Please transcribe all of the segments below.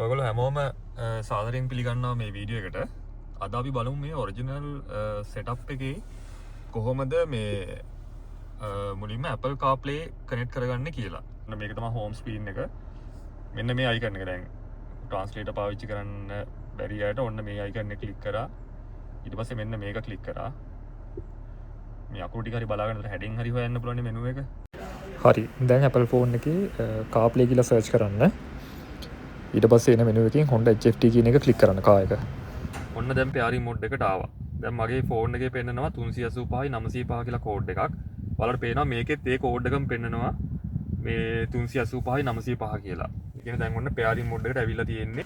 ඔයගොල්ලෝ හැමෝම සාදරයෙන් පිළිගන්නවා මේ වීඩියෝ එකට. අද අපි බලමු මේ ඔරිජිනල් සෙටප් එකේ කොහොමද මේ මුලින්ම Apple CarPlay කනෙක්ට් කරගන්නේ කියලා. මේක තමයි හෝම් ස්ක්‍රීන් එක. මෙන්න මේ අයිකන් එක. දැන් ට්‍රාන්ස්ලේටර් පාවිච්චි කරන්න බැරි අයට ඔන්න මේ අයිකන් එක ක්ලික් කරා. ඊට පස්සේ මෙන්න මේක ක්ලික් කරා. මේ අකුරු ටික හරි බලාගන්න හැඩින් හරි හොයන්න පුළුවන් මෙනු එක. හරි. දැන් Apple phone එකේ CarPlay කියලා සර්ච් කරන්න. ඊට පස්සේ එන මෙනු එකකින් Honda HFT කියන එක ක්ලික් කරන්න කා එක. ඔන්න දැන් පෙයාරින් මෝඩ් එකට ආවා. දැන් මගේ ෆෝන් එකේ පෙන්නනවා 385යි 905 කියලා කෝඩ් එකක්. ඔයාලට පේනවා මේකෙත් ඒ කෝඩ් එකම පෙන්නනවා මේ 385යි 905 කියලා. ඒ කියන්නේ දැන් ඔන්න පෙයාරින් මෝඩ් එකට ඇවිල්ලා තියෙන්නේ.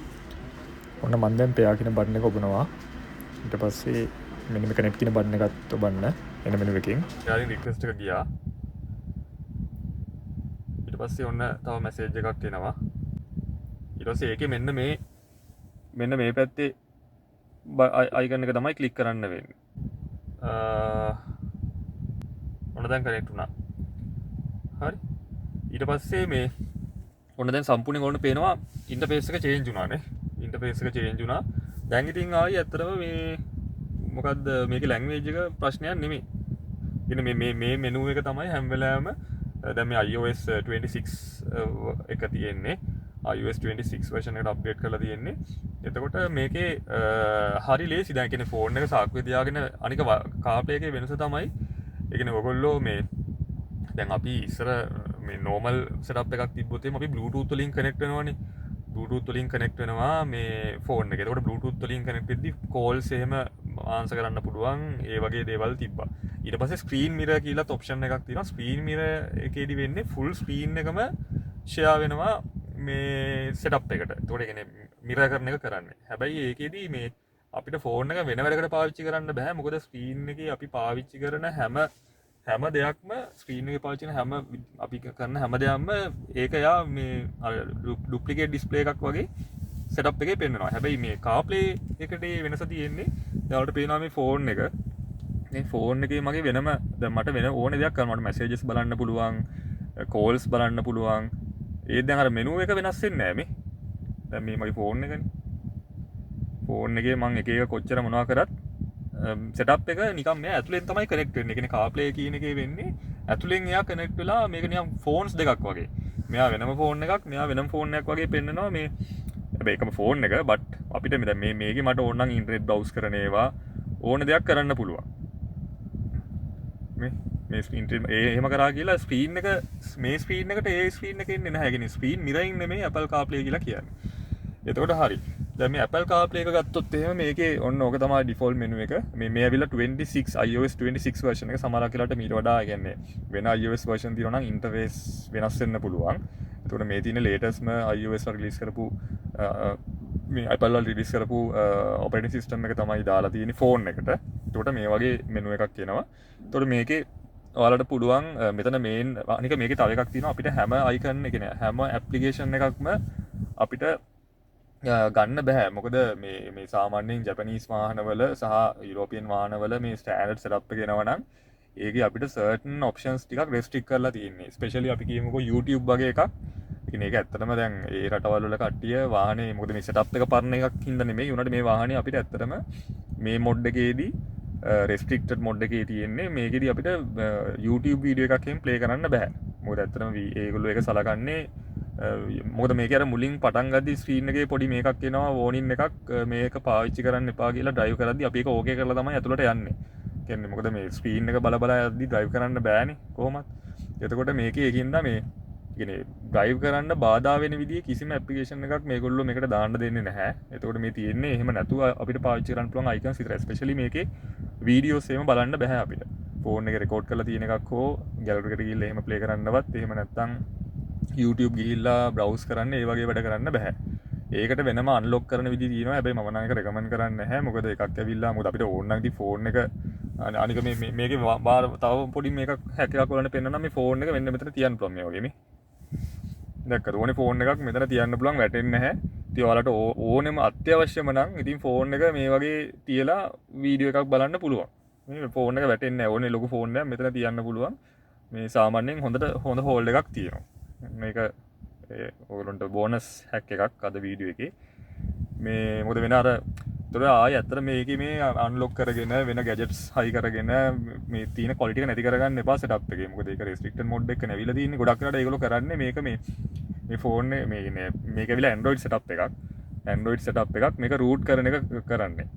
ඔන්න මම දැන් පෙයා කියන බටන් එක ඔබනවා. ඊට පස්සේ මෙන්න මේ කනෙක්ට් කියන බටන් එකත් ඔබන්න එන මෙනු එකකින්. පෙයාරින් රික්වෙස්ට් එක ගියා. ඊට පස්සේ ඔන්න තව මැසේජ් එකක් එනවා. ඊට පස්සේ ඒකේ මෙන්න මේ පැත්තේ අයිකන් එක තමයි ක්ලික් කරන්න වෙන්නේ. ඔන්න දැන් කනෙක්ට් වුණා. හරි. ඊට පස්සේ මේ ඔන්න දැන් සම්පූර්ණයෙන් ඔන්න පේනවා ඉන්ටර්ෆේස් එක චේන්ජ් වුණානේ. ඉන්ටර්ෆේස් එක චේන්ජ් වුණා. දැන් ඉතින් ආයි ඇත්තටම මේ මොකද්ද මේකේ ලැන්ග්වේජ් එක ප්‍රශ්නයක් නෙමෙයි. ඉතින් මේ මෙනු එක තමයි හැම වෙලාවෙම දැන් මේ iOS 26 එක තියෙන්නේ. iOS 26 version එකට අප්ඩේට් කරලා තියෙන්නේ. එතකොට මේකේ හරි ලේසි. දැන් කියන්නේ ෆෝන් එක සාක්කුවේ තියාගෙන අනික CarPlay එකේ වෙනස තමයි ඒ කියන්නේ ඔයගොල්ලෝ මේ දැන් අපි ඉස්සර මේ normal setup එකක් තිබ්බොත් අපි Bluetooth වලින් connect වෙනවනේ. Bluetooth වලින් connect වෙනවා මේ ෆෝන් එකේ. එතකොට Bluetooth වලින් connect වෙද්දි calls එහෙම answer කරන්න පුළුවන්. ඒ වගේ දේවල් තිබ්බා. ඊට පස්සේ screen mirror කියලා option එකක් තියෙනවා. screen mirror එකේදී වෙන්නේ full screen එකම share වෙනවා මේ සෙටප් එකට. ඒතකොට ඒ කියන්නේ මිරර් කරන එක කරන්නේ. හැබැයි ඒකෙදී මේ අපිට ෆෝන් එක වෙන වැඩකට පාවිච්චි කරන්න බෑ. මොකද ස්ක්‍රීන් එකේ අපි පාවිච්චි කරන හැම දෙයක්ම ස්ක්‍රීන් එකේ පාවිච්චි කරන අපි කරන හැම දෙයක්ම ඒක යා මේ ඩුප්ලිකේට් ඩිස්ප්ලේ එකක් වගේ සෙටප් එකේ පෙන්නනවා. හැබැයි මේ CarPlay එකට වෙනස තියෙන්නේ ඔයාලට පේනවා මේ ෆෝන් එක. මේ ෆෝන් එකේ මගේ වෙනම දැන් මට වෙන ඕනේ දෙයක් කරන්න මට මැසේජස් බලන්න පුළුවන්, කෝල්ස් බලන්න පුළුවන්. ඒත් දැන් අර මෙනු එක වෙනස් වෙන්නේ නැහැ මේ. දැන් මේ මගේ ෆෝන් එකනේ. ෆෝන් එකේ මම එක කොච්චර මොනවා කරත් සෙටප් එක නිකන් මෙයා ඇතුලෙන් තමයි කනෙක්ට් වෙන්නේ. ඒ කියන්නේ CarPlay කියන එකේ වෙන්නේ ඇතුලෙන් එයා කනෙක්ට් වෙලා මේක නිකන් ෆෝන්ස් දෙකක් වගේ. මෙයා වෙනම ෆෝන් එකක්, මෙයා වෙනම ෆෝන් එකක් වගේ පෙන්නනවා මේ. හැබැයි එකම ෆෝන් එක බට් අපිට දැන් මේකේ මට ඕන නම් ඉන්ටර්නෙට් බ්‍රවුස් කරන ඒවා ඕන දෙයක් කරන්න පුළුවන්. මේ ස්ක්‍රීන් එහෙම කරා කියලා ස්ක්‍රීන් එක මේ ස්ක්‍රීන් එකට ඒ ස්ක්‍රීන් එකේ ඉන්නේ නැහැ. ඒ කියන්නේ ස්ක්‍රීන් මිරරින් නෙමෙයි Apple CarPlay කියලා කියන්නේ. එතකොට හරි. දැන් මේ Apple CarPlay එක ගත්තොත් එහෙම මේකේ ඔන්න ඕක තමයි ඩිෆෝල්ට් මෙනු එක. මේ ඇවිල්ලා 26 iOS 26 version එක සමහරක් වෙලාවට මීට වඩා ඒ කියන්නේ වෙන iOS version තියෙනවා නම් ඉන්ටර්ෆේස් වෙනස් වෙන්න පුළුවන්. එතකොට මේ තියෙන latestම iOS වල රිලීස් කරපු මේ Apple වල රිලීස් කරපු operating system එක තමයි දාලා තියෙන්නේ ෆෝන් එකට. එතකොට මේ වගේ මෙනු එකක් එනවා. එතකොට මේකේ ඔයාලට පුළුවන් මෙතන මේන් අනික මේකේ තව එකක් තියෙනවා අපිට හැම අයිකන් එක කියන්නේ හැම ඇප්ලිකේෂන් එකක්ම අපිට ගන්න බෑ. මොකද මේ සාමාන්‍යයෙන් ජපනීස් වාහනවල සහ යුරෝපියන් වාහනවල මේ ස්ටෑන්ඩඩ් සෙටප් එක එනවා නම් ඒකේ අපිට certain options ටිකක් restrict කරලා තියෙන්නේ. especially අපි කියමුකෝ YouTube වගේ එකක්. ඒ කියන්නේ ඒක ඇත්තටම දැන් ඒ රටවල් වල කට්ටිය වාහනේ මොකද මේ සෙටප් එක පරණ එකක් හින්දා නෙමෙයි. උනට මේ වාහනේ අපිට ඇත්තටම මේ මොඩ් එකේදී රෙස්ට්‍රික්ටඩ් මොඩ් එකේ තියෙන්නේ. මේකෙදි අපිට YouTube වීඩියෝ එකක් එහෙම ප්ලේ කරන්න බෑ. මොකද ඇත්තටම ඒගොල්ලෝ ඒක සලකන්නේ මොකද මේකේ අර මුලින් පටන් ගද්දි ස්ක්‍රීන් එකේ පොඩි මේකක් එනවා වෝනින් එකක් මේක පාවිච්චි කරන්න එපා කියලා ඩ්‍රයිව් කරද්දි අපි ඒක ඕකේ කරලා තමයි ඇතුළට යන්නේ. කියන්නේ මොකද මේ ස්ක්‍රීන් එක බල යද්දි ඩ්‍රයිව් කරන්න බෑනේ කොහොමත්. එතකොට මේකේ ඒකින්ද මේ කියන්නේ ඩ්‍රයිව් කරන්න බාධා වෙන විදිහේ කිසිම ඇප්ලිකේෂන් එකක් මේගොල්ලෝ මේකට දාන්න දෙන්නේ නැහැ. එතකොට මේ තියෙන්නේ එහෙම නැතුව අපිට පාවිච්චි කරන්න පුළුවන් අයිකන්ස් විතරයි. ස්පෙෂලි මේකේ වීඩියෝස් එහෙම බලන්න බෑ අපිට. ෆෝන් එකේ රෙකෝඩ් කරලා තියෙන එකක් හෝ ගැලරි එකට ගිහිල්ලා එහෙම ප්ලේ කරන්නවත් එහෙම නැත්නම් YouTube ගිහිල්ලා බ්‍රවුස් කරන්න ඒ වගේ වැඩ කරන්න බෑ. ඒකට වෙනම අන්ලොක් කරන විදිහ තියෙනවා. හැබැයි මම නම් ඒක රෙකමන්ඩ් කරන්නේ නැහැ. මොකද එකක් ඇවිල්ලා මොකද අපිට ඕන නම් ඉතින් ෆෝන් එක අනික මේකේ තව පොඩි මේකක් හැක් එකක් වලට පෙන්නනවා මේ ෆෝන් එක මෙන්න මෙතන තියන්න පුළුවන් මේ වගේ මේ. දැක්කද ඕනේ ෆෝන් එකක් මෙතන තියන්න පුළුවන් වැටෙන්නේ නැහැ. ඉතින් ඔයාලට ඕනෙම අත්‍යවශ්‍යම නම් ඉතින් ෆෝන් එක මේ වගේ තියලා වීඩියෝ එකක් බලන්න පුළුවන්. මේ ෆෝන් එක වැටෙන්නේ නැහැ. ඕනේ ලොකු ෆෝන් එකක් මෙතන තියන්න පුළුවන්. මේ සාමාන්‍යයෙන් හොඳ හෝල්ඩ් එකක් තියෙනවා. මේක ඔයගොල්ලන්ට බෝනස් හැක් එකක් අද වීඩියෝ එකේ මේ මොකද වෙන අර තොර ආය ඇත්තට මේකේ මේ අන්ලොක් කරගෙන වෙන ගැජට්ස් හයි කරගෙන මේ තියෙන ක්වලිටි එක නැති කරගන්න එපා සෙටප් එකේ. මොකද ඒක රෙස්ට්‍රික්ටඩ් මොඩ් එක නැවිලා තියෙන්නේ. ගොඩක් වෙලාවට ඒගොල්ලෝ කරන්නේ මේක මේ ෆෝන් මේ මේක ඇවිල්ලා Android setup එකක්. Android setup එකක් මේක root කරන එක කරන්නේ.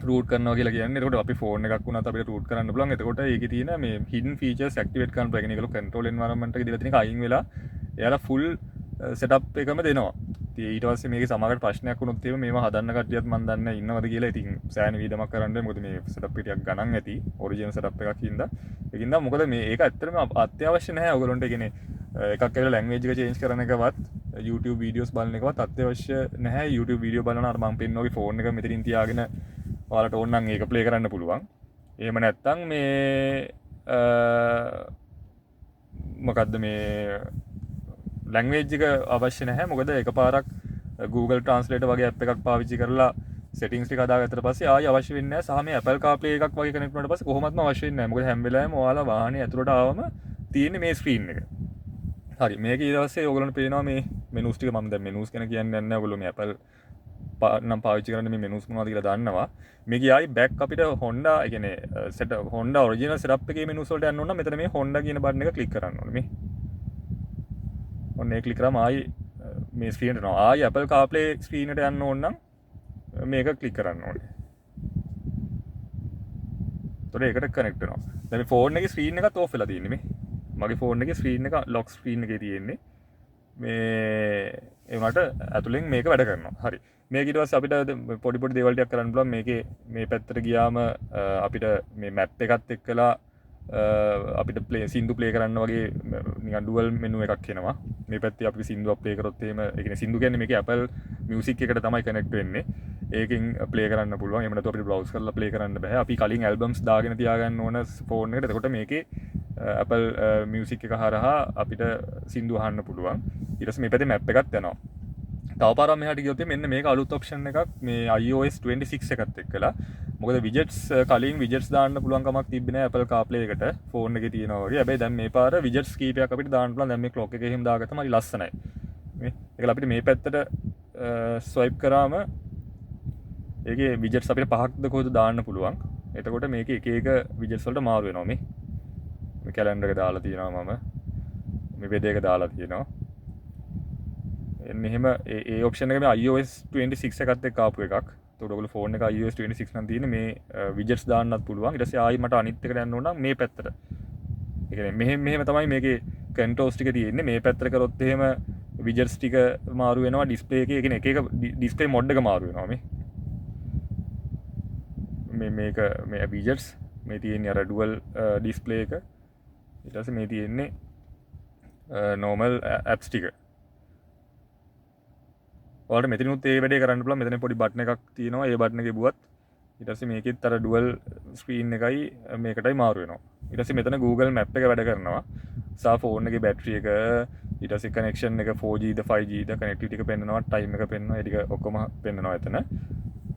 root කරනවා කියලා කියන්නේ එතකොට අපි ෆෝන් එකක් වුණත් අපිට root කරන්න පුළුවන්. එතකොට ඒකේ තියෙන මේ hidden features activate කරන්න පුළුවන්. ඒගොල්ලෝ control environment එක දීලා තියෙන එක අයින් වෙලා එයාලා full setup එකම දෙනවා. ඊට පස්සේ මේකේ සමහරකට ප්‍රශ්නයක් වුණොත් එහෙම මේව හදන්න කට්ටියත් මන් දන්නේ ඉන්නවද කියලා. ඉතින් සෑහෙන වීදමක් කරන්න මොකද මේ setup එක ටිකක් ගණන් ඇති ඔරිජිනල් setup එකක් හින්දා. ඒකින්ද මොකද මේ ඒක ඇත්තටම අත්‍යවශ්‍ය නැහැ ඔයගොල්ලන්ට. කියන්නේ එකක් ඇවිල්ලා language එක change කරන එකවත් YouTube videos බලන එකවත් අත්‍යවශ්‍ය නැහැ. YouTube video බලන අර මම පෙන්නන වගේ ෆෝන් එක මෙතනින් තියාගෙන ඔයාලට ඕන නම් ඒක play කරන්න පුළුවන්. එහෙම නැත්නම් මේ මොකද්ද මේ ලැංග්වේජ් එක අවශ්‍ය නැහැ. මොකද එකපාරක් Google Translate වගේ app එකක් පාවිච්චි කරලා settings ටික හදාගත්තට පස්සේ ආයෙ අවශ්‍ය වෙන්නේ නැහැ. සහ මේ Apple CarPlay එකක් වගේ connect වුණාට පස්සේ කොහොමත්ම අවශ්‍ය වෙන්නේ නැහැ. මොකද හැම වෙලාවෙම ඔයාලා වාහනේ ඇතුළට ආවම තියෙන්නේ මේ screen එක. හරි මේක ඊට පස්සේ ඔයගොල්ලන්ට පේනවා මේ menus ටික. මම දැන් menus ගැන කියන්නේ නැහැ. ඔයගොල්ලෝ මේ Apple නම් පාවිච්චි කරන්නේ මේ menus මොනවද කියලා දන්නවා. මේක ආයි back අපිට Honda ඒ කියන්නේ Honda original setup එකේ menus වලට යන්න ඕන නම් මෙතන මේ Honda කියන බටන් එක click කරන්න ඕනේ. මේ ඔන්න ඒ click කරාම ආයි මේ screen එකට යනවා. ආයි Apple CarPlay screen එකට යන්න ඕන නම් මේක click කරන්න ඕනේ. එතකොට ඒකට connect වෙනවා. දැන් මේ phone එකේ screen එකත් off වෙලා තියෙන්නේ මේ. මගේ phone එකේ screen එක lock screen එකේ තියෙන්නේ. මේ ඒ වුණාට ඇතුලෙන් මේක වැඩ කරනවා. හරි. මේක ඊට පස්සේ අපිට පොඩි පොඩි දේවල් ටිකක් කරන්න පුළුවන්. මේකේ මේ පැත්තට ගියාම අපිට මේ map එකත් එක්කලා අපිට සින්දු ප්ලේ කරන්න වගේ නිකන් ඩුවල් මෙනු එකක් එනවා. මේ පැත්තේ අපි සින්දුවක් ප්ලේ කරොත් එහෙම ඒ කියන්නේ සින්දු කියන්නේ මේකේ Apple Music එකට තමයි කනෙක්ට් වෙන්නේ. ඒකෙන් ප්ලේ කරන්න පුළුවන්. එහෙම නැත්නම් අපිට බ්‍රවුස් කරලා ප්ලේ කරන්න බෑ. අපි කලින් ඇල්බම්ස් දාගෙන තියාගන්න ඕන ෆෝන් එකට. එතකොට මේකේ Apple Music එක හරහා අපිට සින්දු අහන්න පුළුවන්. ඊට පස්සේ මේ පැත්තේ map එකක් යනවා. තව පාරක් මෙහාට ගියොත් මෙන්න මේක අලුත් ඔප්ෂන් එකක් මේ iOS 26 එකත් එක්කලා. මොකද widgets කලින් widgets දාන්න පුළුවන් කමක් තිබ්බේ නැහැ Apple CarPlay එකට ෆෝන් එකේ තියෙනවා වගේ. හැබැයි දැන් මේ පාර widgets කීපයක් අපිට දාන්න පුළුවන්. දැන් මේ clock එකේ එහෙම දාගත්තම හරි ලස්සනයි. මේ ඒකල අපිට මේ පැත්තට swipe කරාම ඒකේ widgets අපිට පහක්ද කොහොමද දාන්න පුළුවන්. එතකොට මේකේ එක එක widgets වලට මාරු වෙනවා මේ. මේ calendar එක දාලා තියෙනවා මම. මේ weather එක දාලා තියෙනවා. මෙහෙම ඒ ඔප්ෂන් එක මේ iOS 26 එකත් එක්ක ආපු එකක්. ඒකට ඔයගොල්ලෝ ෆෝන් එක iOS 26 නම් තියෙන්නේ මේ widgets දාන්නත් පුළුවන්. ඊට පස්සේ ආයි මට අනිත් එකට යන්න ඕන නම් මේ පැත්තට. ඒ කියන්නේ මෙහෙම තමයි මේකේ controls ටික තියෙන්නේ. මේ පැත්තට කරොත් එහෙම widgets ටික මාරු වෙනවා. display එකේ කියන්නේ එක එක display mode එක මාරු වෙනවා මේ. මේක මේ widgets මේ තියෙන්නේ අර dual display එක. ඊට පස්සේ මේ තියෙන්නේ normal apps ටික. ඔයාලට මෙතනිනුත් ඒ වැඩේ කරන්න පුළුවන්. මෙතන පොඩි බටන් එකක් තියෙනවා. ඒ බටන් එකේ බුවත් ඊට පස්සේ මේකෙත් අර ඩුවල් ස්ක්‍රීන් එකයි මේකටයි මාරු වෙනවා. ඊට පස්සේ මෙතන Google Map එක වැඩ කරනවා. සා ෆෝන් එකේ බැටරි එක ඊට පස්සේ කනෙක්ෂන් එක 4G ද 5G ද කනෙක්ටිවිටි එක පෙන්නනවා. ටයිම් එක පෙන්නනවා. ඒ ටික ඔක්කොම පෙන්නනවා එතන.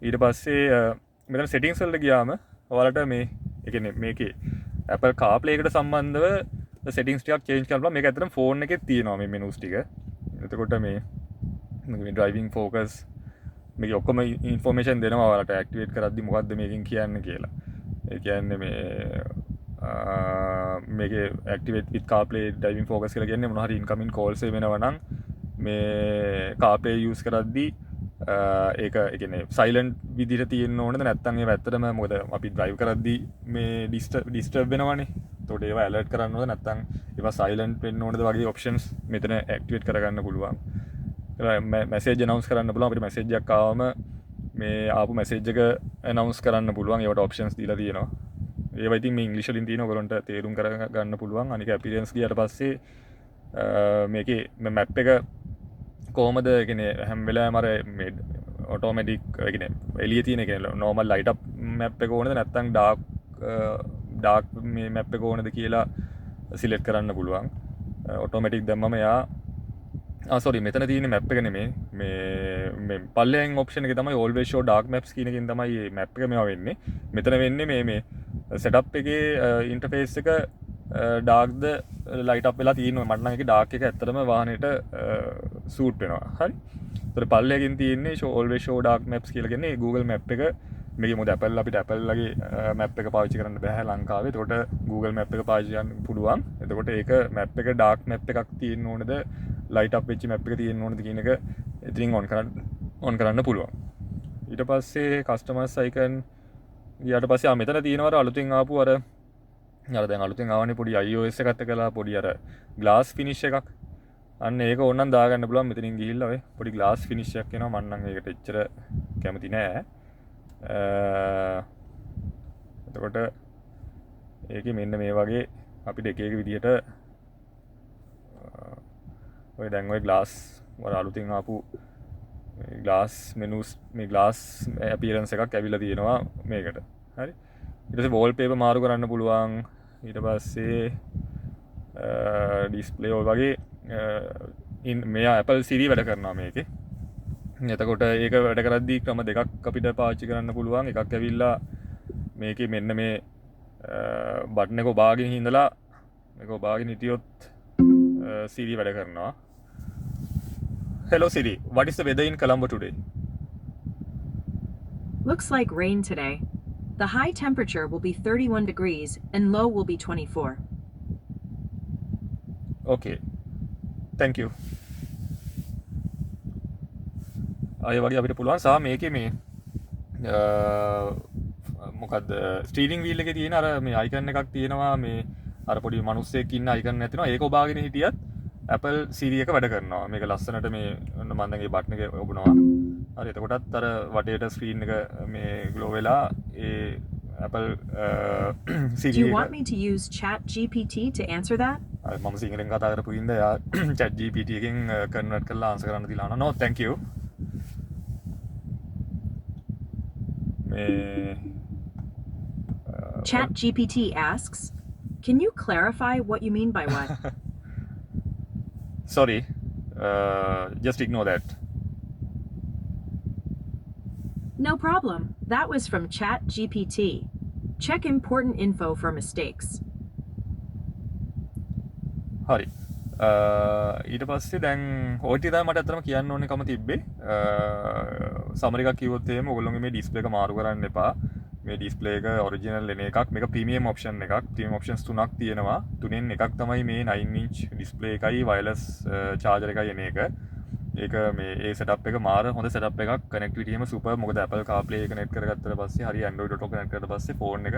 ඊට පස්සේ මෙතන settings වලට ගියාම ඔයාලට මේ ඒ කියන්නේ මේකේ Apple CarPlay එකට සම්බන්ධව settings ටිකක් change කරන්න පුළුවන්. මේක ඇත්තටම ෆෝන් එකේ තියෙනවා මේ menus ටික. එතකොට මේ driving focus මේක ඔක්කොම ඉන්ෆෝමේෂන් දෙනවා ඔයාලට ඇක්ටිවේට් කරද්දි මොකද්ද මේකෙන් කියන්නේ කියලා. ඒ කියන්නේ මේකේ activate with CarPlay driving focus කියලා කියන්නේ මොනවා හරි incoming calls වෙනවා නම් මේ CarPlay use කරද්දි ඒක ඒ කියන්නේ silent විදිහට තියෙන්න ඕනද නැත්නම් ඒව ඇත්තටම මොකද අපි drive කරද්දි මේ disturb වෙනවනේ. ඒකට ඒව alert කරන්න ඕනද නැත්නම් ඒව silent වෙන්න ඕනද වගේ options මෙතන activate කරගන්න පුළුවන්. මැසේජ් අනවුන්ස් කරන්න පුළුවන්. අපිට මැසේජ් එකක් ආවම මේ ආපු මැසේජ් එක අනවුන්ස් කරන්න පුළුවන්. ඒවට ඔප්ෂන්ස් දීලා තියෙනවා. ඒවා ඉතින් මේ ඉංග්‍රීසි වලින් තියෙන ඔයගොල්ලන්ට තේරුම් කරගන්න පුළුවන්. අනික අපිරියන්ස් ගියාට පස්සේ මේකේ මැප් එක කොහොමද කියන්නේ හැම වෙලාවෙම අර මේ ඔටෝමැටික් කියන්නේ එළියේ තියෙන කියන්නේ normal light up map එක ඕනද නැත්නම් dark මේ map එක ඕනද කියලා සිලෙක්ට් කරන්න පුළුවන්. ඔටෝමැටික් දැම්මම එයා sorry මෙතන තියෙන map එක නෙමෙයි මේ පල්ලෙන් ඔප්ෂන් එකේ තමයි always show dark maps කියන එකෙන් තමයි මේ map එක මේවා වෙන්නේ. මෙතන වෙන්නේ මේ setup එකේ interface එක ඩාක්ද ලයිට අපලා තියන මටනක ඩාක් එක ඇතරම වාහනයට සූට් වෙනවා හරි තර පල්ලකින් තියන්නේ ෝල්ව ෂෝ ඩක් මැප්ස් කියලගෙන Google මැප් එක මේ මුද ඇපල් අපිට ඇපල්ලගේ මැප් එක පාචි කරන්න බැහැ ලංකාවේ තොට Google මැප් එක පාචයන් පුළුවන් එතකොට ඒක මැප් එක ඩාක් මැප් එකක් තියෙන් ඕනද ලයිට අප වෙච්චි මැප් එක තියෙන් ඕනද කියනක ඉතින් ඔන් කරන්න පුළුවන් ඊට පස්සේ කස්ටමර්ස් අයිකන් ගියට පස්සේ මෙතන තියෙනවර අලුතින් ආපු අර දැන් අලුතින් ආවනේ පොඩි iOS එකත් කළා පොඩි අර ග්ලාස් ෆිනිෂ් එකක් අන්න ඒක ඕනනම් දාගන්න පුළුවන් මෙතනින් ගිහිල්ලා ඔය පොඩි ග්ලාස් ෆිනිෂ් එකක් එනවා මම නම් ඒකට එච්චර කැමති නෑ එතකොට ඒකේ මෙන්න මේ වගේ අපිට එක එක විදිහට ඔය දැන් ඔය ග්ලාස් වල අලුතින් ආපු ග්ලාස් මෙනුස් මේ ග්ලාස් අපියරන්ස් එකක් ඇවිල්ලා තියෙනවා මේකට හරි ඊට පස්සේ වෝල්පේපර් මාරු කරන්න පුළුවන් ඊට පස්සේ ඩිස්ප්ලේ ඔය වගේ මේ Apple Siri වැඩ කරනවා මේකේ එතකොට ඒක වැඩ කරද්දී ක්‍රම දෙකක් අපිට පාවිච්චි කරන්න පුළුවන් එකක් ඇවිල්ලා මේකේ මෙන්න මේ බටන් එක ඔබාගෙන ඉඳලා මේක ඔබාගෙන හිටියොත් Siri වැඩ කරනවා Hello Siri, what is the weather in Colombo today? Looks like rain today. The high temperature will be 31 degrees and low will be 24. Okay. Thank you. අය වගේ අපිට පුළුවන් සහ මේකේ මේ මොකක්ද ස්ටීරිං වීල් එකේ තියෙන අර මේ අයිකන් එකක් තියෙනවා මේ අර පොඩි මිනිස්සෙක් ඉන්න අයිකන් නැතිනවා ඒක ඔබාගෙන හිටියත් Apple Siri එක වැඩ කරනවා මේක ලස්සනට මේ මම දැන් මේ බටන් එක ඔබනවා හරි එතකොටත් අර වටේට ස්ක්‍රීන් එක මේ ග්ලෝ වෙලා ඒ Apple Siri Do you want me to use Chat GPT to answer that? මම සිංහලෙන් කතා කරපු ඉඳ යා Chat GPT එකෙන් කන්වර්ට් කරලා ආන්සර් කරන්න දීලා no thank you Chat GPT asks, can you clarify what you mean by what? Sorry, just ignore that. No problem. That was from Chat GPT. Check important info for mistakes. හරි ඊට පස්සේ දැන් ඕටි තමයි මට අතරම කියන්න ඕනේ කම තිබ්බේ සමරි එකක් කිව්වොත් එහෙම ඔයගොල්ලෝගේ මේ ඩිස්ප්ලේ එක මාරු කරන්න එපා මේ ඩිස්ප්ලේ එක ඔරිජිනල් එන එකක් මේක ප්‍රීමියම් ඔප්ෂන් එකක් ප්‍රීමියම් ඔප්ෂන්ස් තුනක් තියෙනවා තුනෙන් එකක් තමයි මේ 9 inch ඩිස්ප්ලේ එකයි වයර්ලස් චාර්ජර් එකයි එන එක ඒක මේ ඒ සෙටප් එක මාර හොඳ සෙටප් එකක් කනෙක්ටිවිටි එකම සුපර් මොකද Apple CarPlay කනෙක්ට් කරගත්තට පස්සේ හරි Android Auto කනෙක්ට් කරලා පස්සේ ෆෝන් එක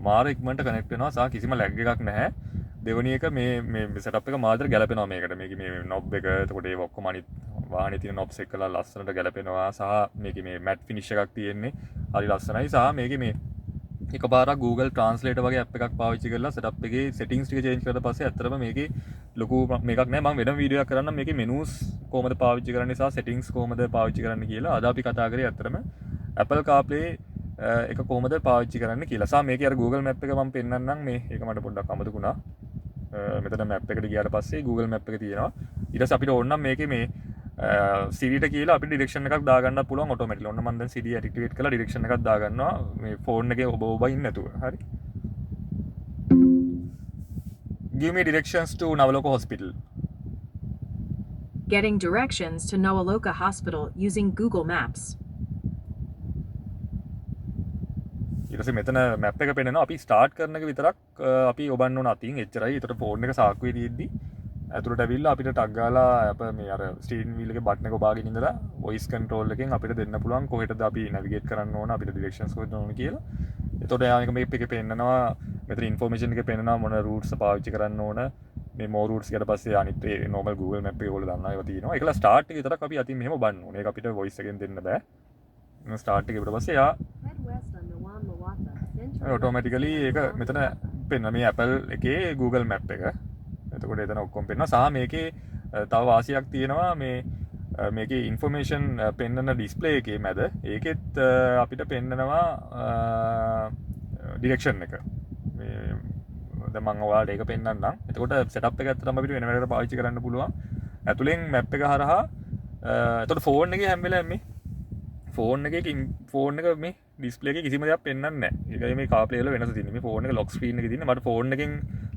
මාර ඉක්මනට කනෙක්ට් වෙනවා සහ කිසිම ලැග් එකක් නැහැ දෙවනි එක මේ සෙටප් එක මාතර ගැලපෙනවා මේකට මේකේ මේ නොබ් එක එතකොට ඒක ඔක්කොම අනිත් වාහනේ තියෙන නොබ්ස් එක්කලා ලස්සනට ගැලපෙනවා සහ මේකේ මේ මැට් ෆිනිෂ් එකක් තියෙන්නේ හරි ලස්සනයි සහ මේකේ මේ එකපාරක් Google Translate වගේ app එකක් පාවිච්චි කරලා setup එකේ settings ටික change කරලා පස්සේ ඇත්තටම මේකේ ලොකු මේකක් නෑ මම වෙනම වීඩියෝ එකක් කරන්නම් මේකේ menus කොහොමද පාවිච්චි කරන්නේ සහ settings කොහොමද පාවිච්චි කරන්න කියලා අද අපි කතා කරේ ඇත්තටම Apple CarPlay එක කොහොමද පාවිච්චි කරන්න කියලා සහ මේකේ අර Google Map එක මම පෙන්නන්නම් මේ ඒක මට පොඩ්ඩක් අමතකුණා මෙතන map එකට ගියාට පස්සේ Google Map එක තියෙනවා ඊට පස්සේ අපිට ඕන නම් මේකේ මේ Siriට කියලා අපිට ඩිරෙක්ෂන් එකක් දාගන්න පුළුවන් ඔටෝමැටිකලි. ඔන්න මම දැන් Siri ඇක්ටිවේට් කරලා ඩිරෙක්ෂන් එකක් දාගන්නවා මේ ෆෝන් එකේ ඔබ ඉන්නේ නැතුව. හරි. Give me directions to Navaloka Hospital. Getting directions to Nawaloka Hospital using Google Maps. ඊට පස්සේ මෙතන map එක පෙන්නනවා අපි start කරන එක විතරක් අපි ඔබන්න ඕන අතින් එච්චරයි. ඒතර ෆෝන් එක සාක්කුවේ තියෙද්දි ඇතුළට ඇවිල්ලා අපිට ටග් ගාලා අප මේ අර ස්ටීරින් වීල් එකේ බටන් එක ඔබාගෙන ඉඳලා වොයිස් කන්ට්‍රෝල් එකෙන් අපිට දෙන්න පුළුවන් කොහෙටද අපි නැවිගේට් කරන්න ඕන අපිට ඩිරෙක්ෂන්ස් කොහෙද ඕන කියලා. එතකොට එයා එක මේප් එකේ පෙන්නනවා මෙතන ඉන්ෆෝමේෂන් එකේ පෙන්නනවා මොන රූට්ස් පාවිච්චි කරන්න ඕන මේ මෝ රූට්ස් ඊට පස්සේ අනිත් ඒ normal Google Map එකේ ඔයගොල්ලෝ දන්නවා ඒවා තියෙනවා. ඒකලා ස්ටාර්ට් එක විතරක් අපි අතින් මෙහෙම ඔබන්න ඕනේ. ඒක අපිට වොයිස් එකෙන් දෙන්න බෑ. ස්ටාර්ට් එක ඊට පස්සේ එයා ඔටෝමැටිකලි ඒක මෙතන පෙන්න මේ Apple එකේ Google Map එක. එතකොට එතන ඔක්කොම පෙන්නනවා සහ මේකේ තව වාසියක් තියෙනවා මේකේ ඉන්ෆෝමේෂන් පෙන්නන ඩිස්ප්ලේ එකේ මැද ඒකෙත් අපිට පෙන්නනවා ඩිරෙක්ෂන් එක. මේ දැන් මම ඔයාලට ඒක පෙන්නන්නම්. එතකොට සෙටප් එක ඇත්තටම අපිට වෙන වෙනකට පාවිච්චි කරන්න පුළුවන්. ඇතුලෙන් මැප් එක හරහා එතකොට ෆෝන් එකේ හැම වෙලාවෙම මේ ෆෝන් එක මේ ඩිස්ප්ලේ එකේ කිසිම දෙයක් පෙන්වන්නේ නැහැ. ඒකයි මේ CarPlay වල වෙනස තියෙන්නේ. මේ ෆෝන් එක ලොක් ස්ක්‍රීන් එකේ තියෙන්නේ. මට ෆෝන් එකෙන්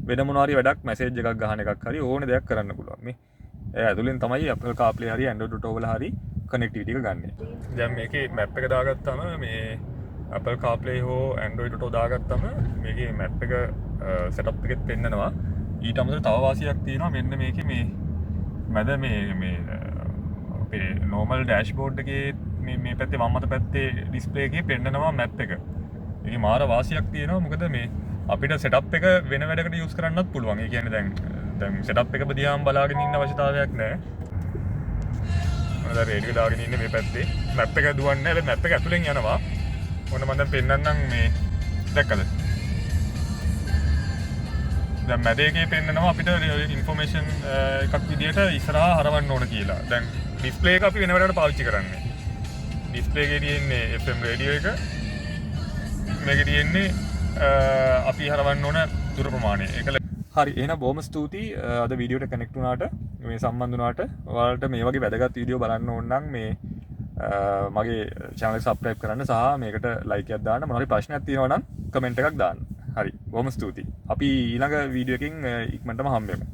වෙන මොනවා හරි වැඩක් මැසේජ් එකක් ගහන එකක් හරි ඕන දෙයක් කරන්න පුළුවන්. මේ ඇතුලෙන් තමයි Apple CarPlay හරි Android Auto වල හරි කනෙක්ටිවිටි එක ගන්නෙ. දැන් මේකේ මැප් එක දාගත්තාම මේ Apple CarPlay හෝ Android Auto දාගත්තම මේකේ මැප් එක සෙටප් එකෙත් පෙන්නනවා. ඊට අමතරව තව වාසියක් තියෙනවා මෙන්න මේකේ මේ මැද මේ අපේ normal dashboard එකේ මේ පැත්තේ වම් අත පැත්තේ ඩිස්ප්ලේ එකේ පෙන්නනවා මැප් එක. ඒකේ මාර වාසියක් තියෙනවා. මොකද මේ අපිට සෙටප් එක වෙන වැඩකට යූස් කරන්නත් පුළුවන්. ඒ කියන්නේ දැන් සෙටප් එක දිහාම බලාගෙන ඉන්න අවශ්‍යතාවයක් නැහැ. මම දැන් රේඩියෝ දාගෙන ඉන්නේ මේ පැත්තේ. මැප් එක දුවන්නේ නැහැ. මැප් එක ඇතුලෙන් යනවා. ඔන්න මම දැන් පෙන්නන්නම් මේ දැක්කද? දැන් මැද එකේ පෙන්නනවා අපිට ඉන්ෆෝමේෂන් එකක් විදියට ඉස්සරහා හරවන්න ඕන කියලා. දැන් ඩිස්ප්ලේ එක අපි වෙන වැඩකට පාවිච්චි කරන්නේ. ඩිස්ප්ලේ එකේ තියෙන්නේ FM රේඩියෝ එක. මේකේ තියෙන්නේ අපි හරවන්න ඕන දුර ප්‍රමාණය. ඒක හරි. එහෙනම් බොහොම ස්තුතියි අද වීඩියෝට කනෙක්ට් වුණාට, මේ සම්බන්ධ වුණාට. ඔයාලට මේ වගේ වැදගත් වීඩියෝ බලන්න ඕන නම් මේ මගේ channel එක subscribe කරන්න සහ මේකට like එකක් දාන්න. මොනවා හරි ප්‍රශ්නයක් තියෙනවා නම් comment එකක් දාන්න. හරි. බොහොම ස්තුතියි. අපි ඊළඟ වීඩියෝ එකකින් ඉක්මනටම හම්බෙමු.